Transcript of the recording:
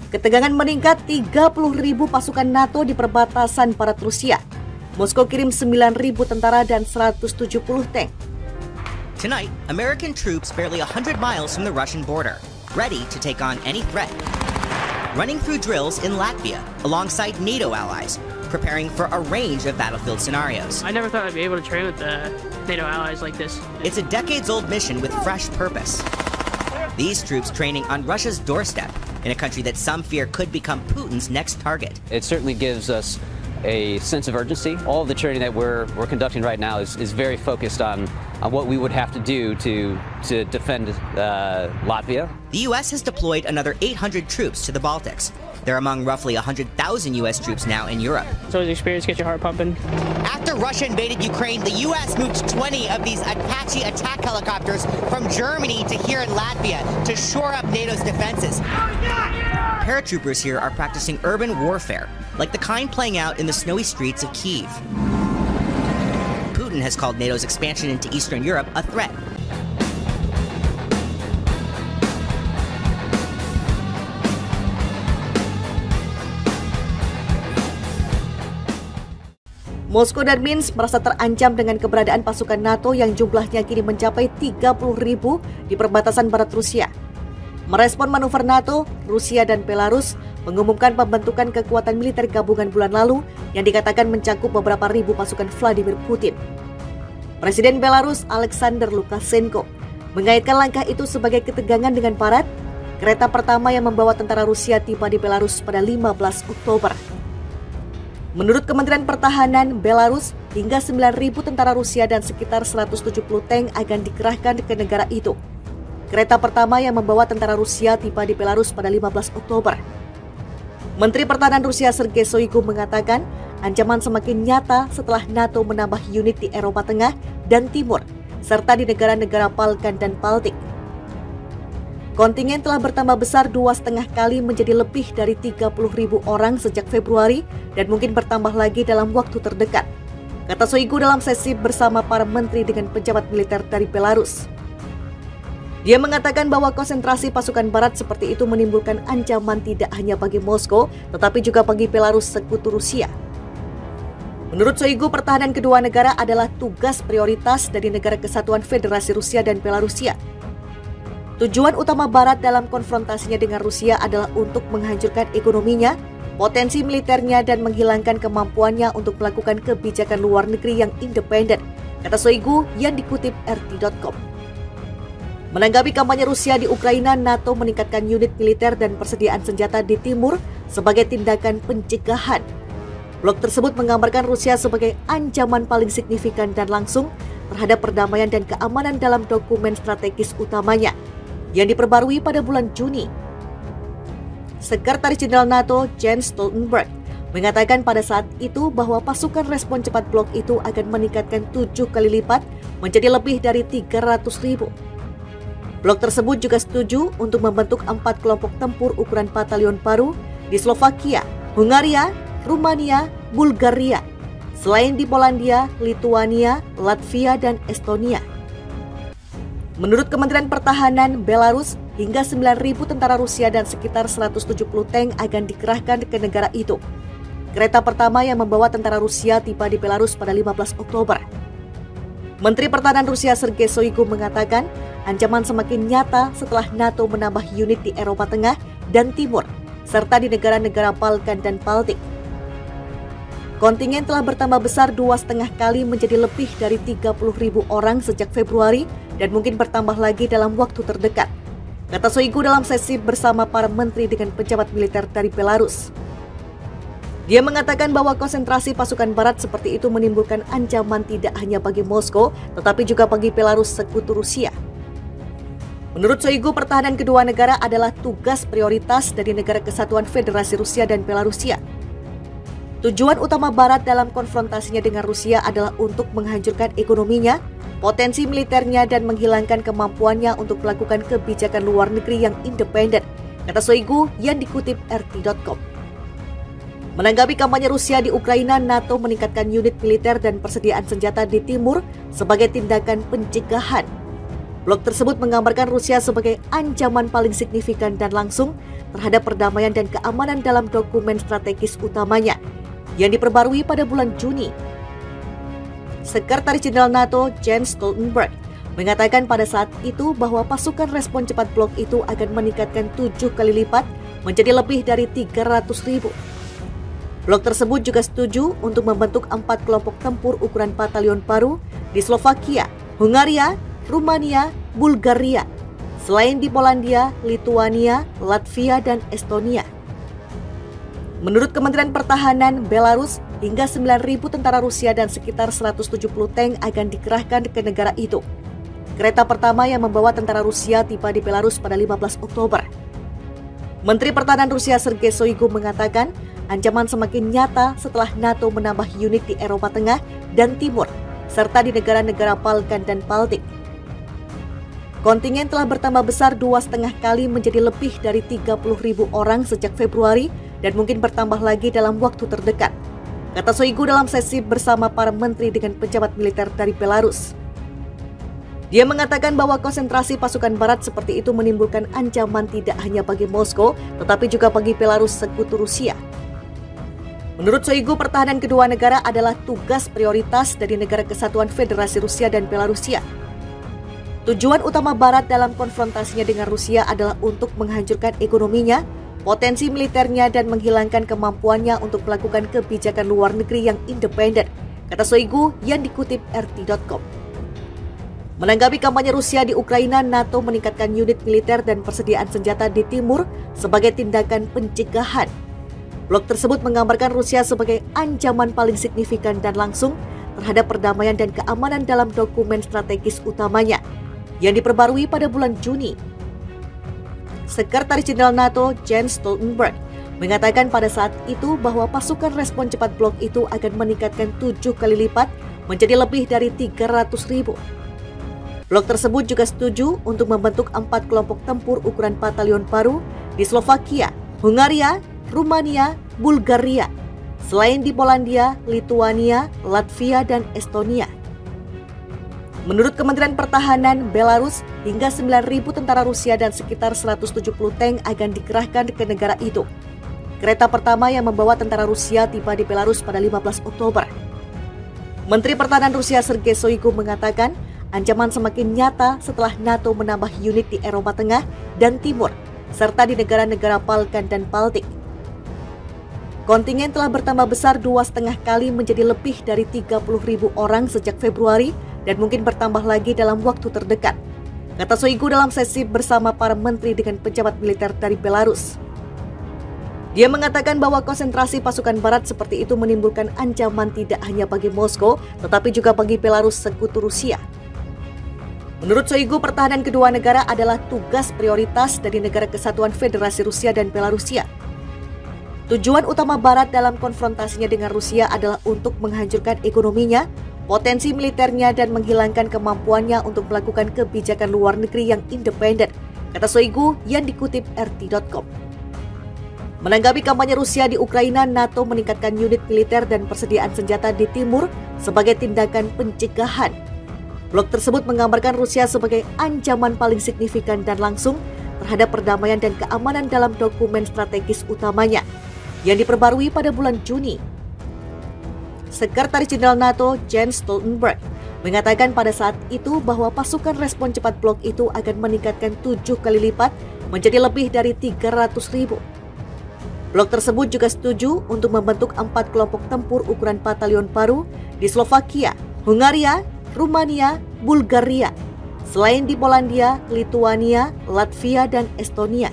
Ketegangan meningkat, 30.000 pasukan NATO di perbatasan barat Rusia. Moskow kirim 9.000 tentara dan 170 tank. Tonight, American troops barely 100 miles from the Russian border, ready to take on any threat. Running through drills in Latvia alongside NATO allies, preparing for a range of battlefield scenarios. I never thought I'd be able to train with the NATO allies like this. It's a decades-old mission with fresh purpose. These troops training on Russia's doorstep in a country that some fear could become Putin's next target. It certainly gives us a sense of urgency. All of the training that we're conducting right now is very focused on what we would have to do to defend Latvia. The U.S. has deployed another 800 troops to the Baltics. They're among roughly 100,000 U.S. troops now in Europe. So the experience gets your heart pumping. After Russia invaded Ukraine, the U.S. moved 20 of these Apache attack helicopters from Germany to here in Latvia to shore up NATO's defenses. Paratroopers here are practicing urban warfare, like the kind playing out in the snowy streets of Kyiv. Putin has called NATO's expansion into Eastern Europe a threat. Moskow dan Minsk merasa terancam dengan keberadaan pasukan NATO yang jumlahnya kini mencapai 30.000 di perbatasan barat Rusia. Merespon manuver NATO, Rusia dan Belarus mengumumkan pembentukan kekuatan militer gabungan bulan lalu yang dikatakan mencakup beberapa ribu pasukan Vladimir Putin. Presiden Belarus Alexander Lukashenko mengaitkan langkah itu sebagai ketegangan dengan Barat. Kereta pertama yang membawa tentara Rusia tiba di Belarus pada 15 Oktober. Menurut Kementerian Pertahanan Belarus, hingga 9.000 tentara Rusia dan sekitar 170 tank akan dikerahkan ke negara itu. Kereta pertama yang membawa tentara Rusia tiba di Belarus pada 15 Oktober. Menteri Pertahanan Rusia Sergei Shoigu mengatakan ancaman semakin nyata setelah NATO menambah unit di Eropa Tengah dan Timur, serta di negara-negara Balkan dan Baltik. Kontingen telah bertambah besar 2,5 kali menjadi lebih dari 30.000 orang sejak Februari dan mungkin bertambah lagi dalam waktu terdekat, kata Shoigu dalam sesi bersama para menteri dengan pejabat militer dari Belarus. Dia mengatakan bahwa konsentrasi pasukan Barat seperti itu menimbulkan ancaman tidak hanya bagi Moskow, tetapi juga bagi Belarus sekutu Rusia. Menurut Shoigu, pertahanan kedua negara adalah tugas prioritas dari negara kesatuan Federasi Rusia dan Belarusia. Tujuan utama Barat dalam konfrontasinya dengan Rusia adalah untuk menghancurkan ekonominya, potensi militernya, dan menghilangkan kemampuannya untuk melakukan kebijakan luar negeri yang independen, kata Shoigu yang dikutip RT.com. Menanggapi kampanye Rusia di Ukraina, NATO meningkatkan unit militer dan persediaan senjata di timur sebagai tindakan pencegahan. Blok tersebut menggambarkan Rusia sebagai ancaman paling signifikan dan langsung terhadap perdamaian dan keamanan dalam dokumen strategis utamanya yang diperbarui pada bulan Juni. Sekretaris Jenderal NATO Jens Stoltenberg mengatakan pada saat itu bahwa pasukan respon cepat blok itu akan meningkatkan 7 kali lipat menjadi lebih dari 300.000. Blok tersebut juga setuju untuk membentuk 4 kelompok tempur ukuran batalion baru di Slovakia, Hungaria, Rumania, Bulgaria, selain di Polandia, Lituania, Latvia, dan Estonia. Menurut Kementerian Pertahanan Belarus, hingga 9.000 tentara Rusia dan sekitar 170 tank akan dikerahkan ke negara itu. Kereta pertama yang membawa tentara Rusia tiba di Belarus pada 15 Oktober. Menteri Pertahanan Rusia Sergei Shoigu mengatakan ancaman semakin nyata setelah NATO menambah unit di Eropa Tengah dan Timur, serta di negara-negara Balkan dan Baltik. Kontingen telah bertambah besar 2,5 kali menjadi lebih dari 30.000 orang sejak Februari dan mungkin bertambah lagi dalam waktu terdekat, kata Shoigu dalam sesi bersama para menteri dengan pejabat militer dari Belarus. Dia mengatakan bahwa konsentrasi pasukan Barat seperti itu menimbulkan ancaman tidak hanya bagi Moskow, tetapi juga bagi Belarus sekutu Rusia. Menurut Shoigu, pertahanan kedua negara adalah tugas prioritas dari negara kesatuan Federasi Rusia dan Belarusia. Tujuan utama Barat dalam konfrontasinya dengan Rusia adalah untuk menghancurkan ekonominya, potensi militernya, dan menghilangkan kemampuannya untuk melakukan kebijakan luar negeri yang independen, kata Shoigu yang dikutip RT.com. Menanggapi kampanye Rusia di Ukraina, NATO meningkatkan unit militer dan persediaan senjata di timur sebagai tindakan pencegahan. Blog tersebut menggambarkan Rusia sebagai ancaman paling signifikan dan langsung terhadap perdamaian dan keamanan dalam dokumen strategis utamanya yang diperbarui pada bulan Juni. Sekretaris Jenderal NATO Jens Stoltenberg mengatakan pada saat itu bahwa pasukan respon cepat blok itu akan meningkatkan 7 kali lipat menjadi lebih dari 300.000. Blok tersebut juga setuju untuk membentuk 4 kelompok tempur ukuran batalion baru di Slovakia, Hungaria, Rumania, Bulgaria, selain di Polandia, Lituania, Latvia, dan Estonia. Menurut Kementerian Pertahanan Belarus, hingga 9.000 tentara Rusia dan sekitar 170 tank akan dikerahkan ke negara itu. Kereta pertama yang membawa tentara Rusia tiba di Belarus pada 15 Oktober. Menteri Pertahanan Rusia Sergei Shoigu mengatakan ancaman semakin nyata setelah NATO menambah unit di Eropa Tengah dan Timur, serta di negara-negara Balkan dan Baltik. Kontingen telah bertambah besar 2,5 kali menjadi lebih dari 30.000 orang sejak Februari dan mungkin bertambah lagi dalam waktu terdekat, kata Shoigu dalam sesi bersama para menteri dengan pejabat militer dari Belarus. Dia mengatakan bahwa konsentrasi pasukan barat seperti itu menimbulkan ancaman tidak hanya bagi Moskow, tetapi juga bagi Belarus sekutu Rusia. Menurut Shoigu, pertahanan kedua negara adalah tugas prioritas dari Negara Kesatuan Federasi Rusia dan Belarusia. Tujuan utama Barat dalam konfrontasinya dengan Rusia adalah untuk menghancurkan ekonominya, potensi militernya, dan menghilangkan kemampuannya untuk melakukan kebijakan luar negeri yang independen, kata Shoigu yang dikutip RT.com. Menanggapi kampanye Rusia di Ukraina, NATO meningkatkan unit militer dan persediaan senjata di timur sebagai tindakan pencegahan. Blog tersebut menggambarkan Rusia sebagai ancaman paling signifikan dan langsung terhadap perdamaian dan keamanan dalam dokumen strategis utamanya yang diperbarui pada bulan Juni. Sekretaris Jenderal NATO Jens Stoltenberg mengatakan pada saat itu bahwa pasukan respon cepat blok itu akan meningkatkan 7 kali lipat menjadi lebih dari 300.000. Blok tersebut juga setuju untuk membentuk 4 kelompok tempur ukuran batalion baru di Slovakia, Hungaria, Rumania, Bulgaria, selain di Polandia, Lituania, Latvia, dan Estonia. Menurut Kementerian Pertahanan Belarus, hingga 9.000 tentara Rusia dan sekitar 170 tank akan dikerahkan ke negara itu. Kereta pertama yang membawa tentara Rusia tiba di Belarus pada 15 Oktober. Menteri Pertahanan Rusia Sergei Shoigu mengatakan ancaman semakin nyata setelah NATO menambah unit di Eropa Tengah dan Timur, serta di negara-negara Balkan dan Baltik. Kontingen telah bertambah besar 2,5 kali menjadi lebih dari 30.000 orang sejak Februari dan mungkin bertambah lagi dalam waktu terdekat, kata Shoigu dalam sesi bersama para menteri dengan pejabat militer dari Belarus. Dia mengatakan bahwa konsentrasi pasukan barat seperti itu menimbulkan ancaman tidak hanya bagi Moskow, tetapi juga bagi Belarus sekutu Rusia. Menurut Shoigu, pertahanan kedua negara adalah tugas prioritas dari Negara Kesatuan Federasi Rusia dan Belarusia. Tujuan utama Barat dalam konfrontasinya dengan Rusia adalah untuk menghancurkan ekonominya, potensi militernya, dan menghilangkan kemampuannya untuk melakukan kebijakan luar negeri yang independen, kata Shoigu yang dikutip RT.com. Menanggapi kampanye Rusia di Ukraina, NATO meningkatkan unit militer dan persediaan senjata di timur sebagai tindakan pencegahan. Blog tersebut menggambarkan Rusia sebagai ancaman paling signifikan dan langsung terhadap perdamaian dan keamanan dalam dokumen strategis utamanya yang diperbarui pada bulan Juni. Sekretaris Jenderal NATO Jens Stoltenberg mengatakan pada saat itu bahwa pasukan respon cepat blok itu akan meningkatkan 7 kali lipat menjadi lebih dari 300.000. Blok tersebut juga setuju untuk membentuk 4 kelompok tempur ukuran batalion baru di Slovakia, Hungaria, Rumania, Bulgaria, selain di Polandia, Lituania, Latvia, dan Estonia.